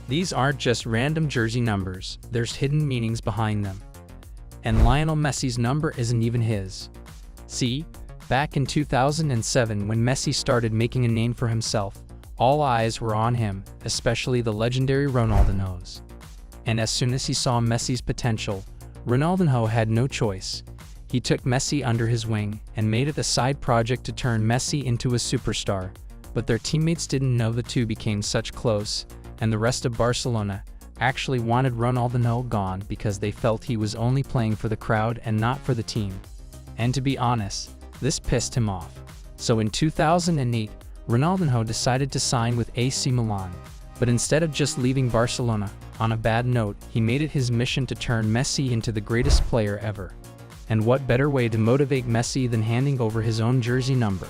These aren't just random jersey numbers, there's hidden meanings behind them. And Lionel Messi's number isn't even his. See, back in 2007 when Messi started making a name for himself, all eyes were on him, especially the legendary Ronaldinho's. And as soon as he saw Messi's potential, Ronaldinho had no choice. He took Messi under his wing and made it a side project to turn Messi into a superstar. But their teammates didn't know the two became such close, and the rest of Barcelona actually wanted Ronaldinho gone because they felt he was only playing for the crowd and not for the team. And to be honest, this pissed him off. So in 2008, Ronaldinho decided to sign with AC Milan. But instead of just leaving Barcelona on a bad note, he made it his mission to turn Messi into the greatest player ever. And what better way to motivate Messi than handing over his own jersey number?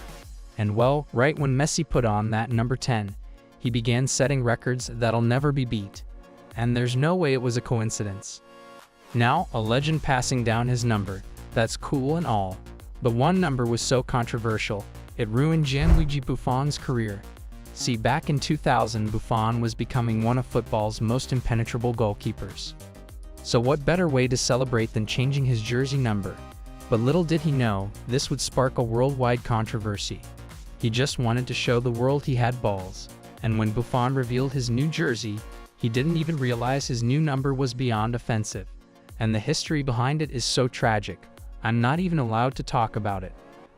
And well, right when Messi put on that number 10, he began setting records that'll never be beat. And there's no way it was a coincidence. Now, a legend passing down his number, that's cool and all. But one number was so controversial, it ruined Gianluigi Buffon's career. See, back in 2000, Buffon was becoming one of football's most impenetrable goalkeepers. So what better way to celebrate than changing his jersey number? But little did he know, this would spark a worldwide controversy. He just wanted to show the world he had balls. And when Buffon revealed his new jersey, he didn't even realize his new number was beyond offensive. And the history behind it is so tragic, I'm not even allowed to talk about it.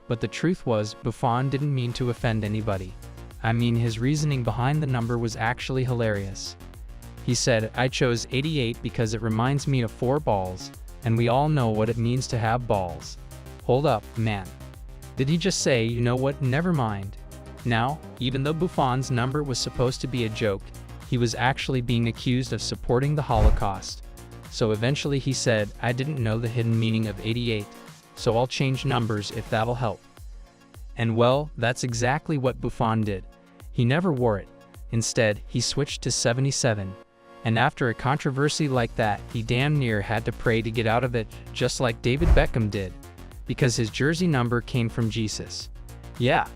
But the truth was, Buffon didn't mean to offend anybody. I mean, his reasoning behind the number was actually hilarious. He said, "I chose 88 because it reminds me of 4 balls, and we all know what it means to have balls." Hold up, man. Did he just say, you know what, never mind? Now, even though Buffon's number was supposed to be a joke, he was actually being accused of supporting the Holocaust. So eventually he said, "I didn't know the hidden meaning of 88, so I'll change numbers if that'll help." And well, that's exactly what Buffon did. He never wore it. Instead, he switched to 77. And after a controversy like that, he damn near had to pray to get out of it, just like David Beckham did, because his jersey number came from Jesus. Yeah.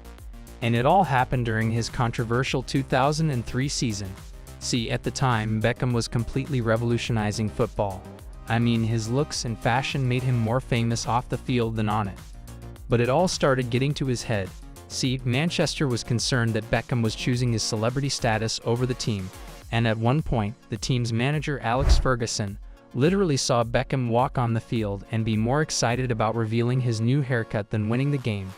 And it all happened during his controversial 2003 season. See, at the time, Beckham was completely revolutionizing football. I mean, his looks and fashion made him more famous off the field than on it. But it all started getting to his head. See, Manchester was concerned that Beckham was choosing his celebrity status over the team, and at one point, the team's manager Alex Ferguson literally saw Beckham walk on the field and be more excited about revealing his new haircut than winning the game.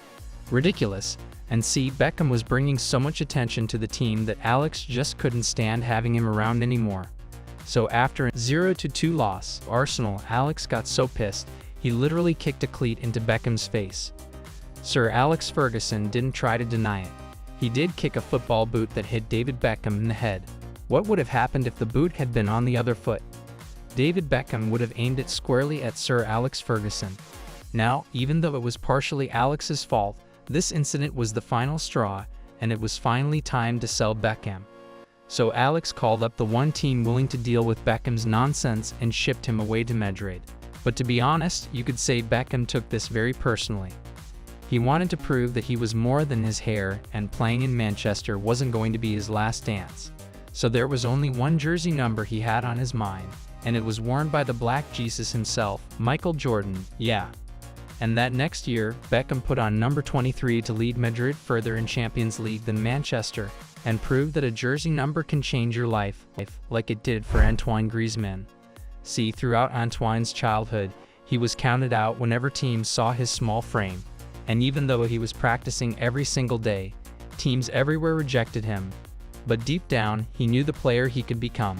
Ridiculous. And see, Beckham was bringing so much attention to the team that Alex just couldn't stand having him around anymore. So after a 0-2 loss to Arsenal, Alex got so pissed, he literally kicked a cleat into Beckham's face. Sir Alex Ferguson didn't try to deny it. He did kick a football boot that hit David Beckham in the head. What would have happened if the boot had been on the other foot? David Beckham would have aimed it squarely at Sir Alex Ferguson. Now, even though it was partially Alex's fault, this incident was the final straw, and it was finally time to sell Beckham. So Alex called up the one team willing to deal with Beckham's nonsense and shipped him away to Madrid. But to be honest, you could say Beckham took this very personally. He wanted to prove that he was more than his hair, and playing in Manchester wasn't going to be his last dance. So there was only one jersey number he had on his mind, and it was worn by the Black Jesus himself, Michael Jordan, yeah. And that next year, Beckham put on number 23 to lead Madrid further in Champions League than Manchester, and prove that a jersey number can change your life, like it did for Antoine Griezmann. See, throughout Antoine's childhood, he was counted out whenever teams saw his small frame. And even though he was practicing every single day, teams everywhere rejected him. But deep down, he knew the player he could become.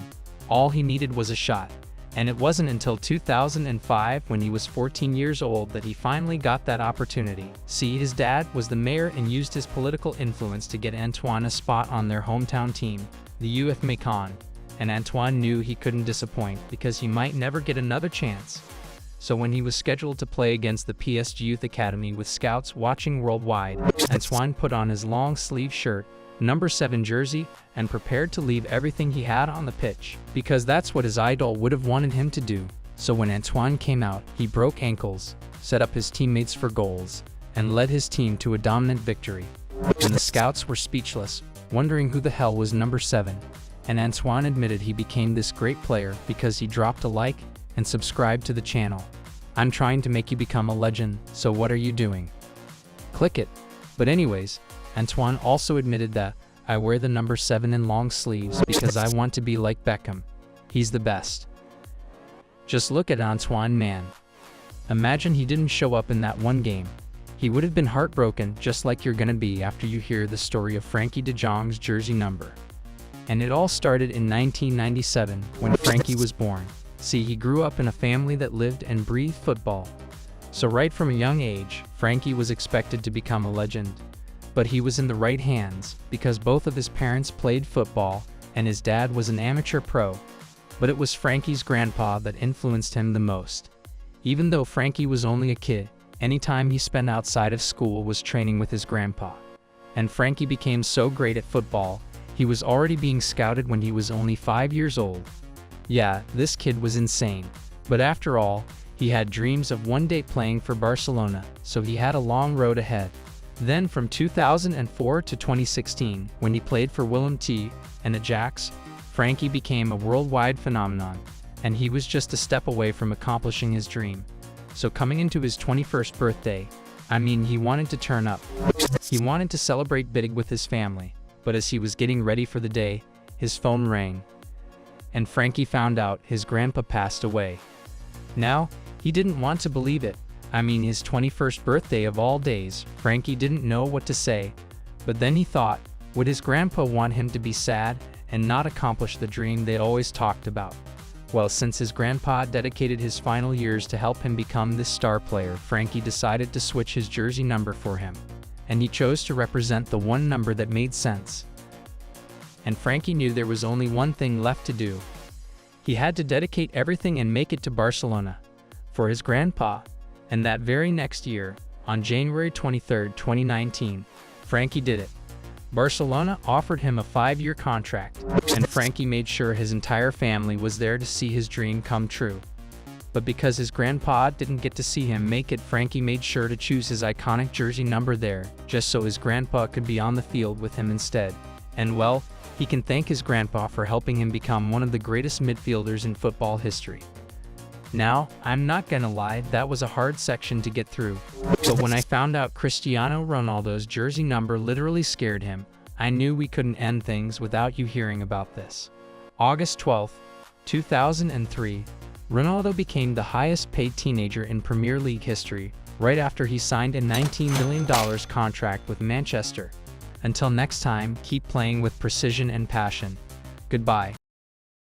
All he needed was a shot. And it wasn't until 2005, when he was 14 years old, that he finally got that opportunity. See, his dad was the mayor and used his political influence to get Antoine a spot on their hometown team, the UF Macon. And Antoine knew he couldn't disappoint because he might never get another chance. So when he was scheduled to play against the PSG Youth Academy with scouts watching worldwide, Antoine put on his long-sleeve shirt, number 7 jersey, and prepared to leave everything he had on the pitch, because that's what his idol would have wanted him to do. So when Antoine came out, he broke ankles, set up his teammates for goals, and led his team to a dominant victory. And the scouts were speechless, wondering who the hell was number 7. and Antoine admitted he became this great player because he dropped a like and subscribed to the channel. I'm trying to make you become a legend, so what are you doing? Click it. But anyways, Antoine also admitted that, I wear the number 7 in long sleeves because I want to be like Beckham. He's the best. Just look at Antoine, man. Imagine he didn't show up in that one game. He would have been heartbroken, just like you're gonna be after you hear the story of Frankie de Jong's jersey number. And it all started in 1997 when Frankie was born. See, he grew up in a family that lived and breathed football. So right from a young age, Frankie was expected to become a legend. But he was in the right hands, because both of his parents played football, and his dad was an amateur pro. But it was Frankie's grandpa that influenced him the most. Even though Frankie was only a kid, any time he spent outside of school was training with his grandpa. And Frankie became so great at football, he was already being scouted when he was only 5 years old. Yeah, this kid was insane. But after all, he had dreams of one day playing for Barcelona, so he had a long road ahead. Then from 2004 to 2016, when he played for Willem II and Ajax, Frankie became a worldwide phenomenon, and he was just a step away from accomplishing his dream. So coming into his 21st birthday, he wanted to turn up. He wanted to celebrate big with his family, but as he was getting ready for the day, his phone rang. And Frankie found out his grandpa passed away. Now, he didn't want to believe it. His 21st birthday of all days, Frankie didn't know what to say. But then he thought, would his grandpa want him to be sad and not accomplish the dream they always talked about? Well, since his grandpa dedicated his final years to help him become this star player, Frankie decided to switch his jersey number for him. And he chose to represent the one number that made sense. And Frankie knew there was only one thing left to do. He had to dedicate everything and make it to Barcelona for his grandpa. And that very next year, on January 23, 2019, Frankie did it. Barcelona offered him a 5-year contract, and Frankie made sure his entire family was there to see his dream come true. But because his grandpa didn't get to see him make it, Frankie made sure to choose his iconic jersey number there, just so his grandpa could be on the field with him instead. And well, he can thank his grandpa for helping him become one of the greatest midfielders in football history. Now, I'm not gonna lie, that was a hard section to get through. But when I found out Cristiano Ronaldo's jersey number literally scared him, I knew we couldn't end things without you hearing about this. August 12, 2003, Ronaldo became the highest paid teenager in Premier League history, right after he signed a $19 million contract with Manchester. Until next time, keep playing with precision and passion. Goodbye.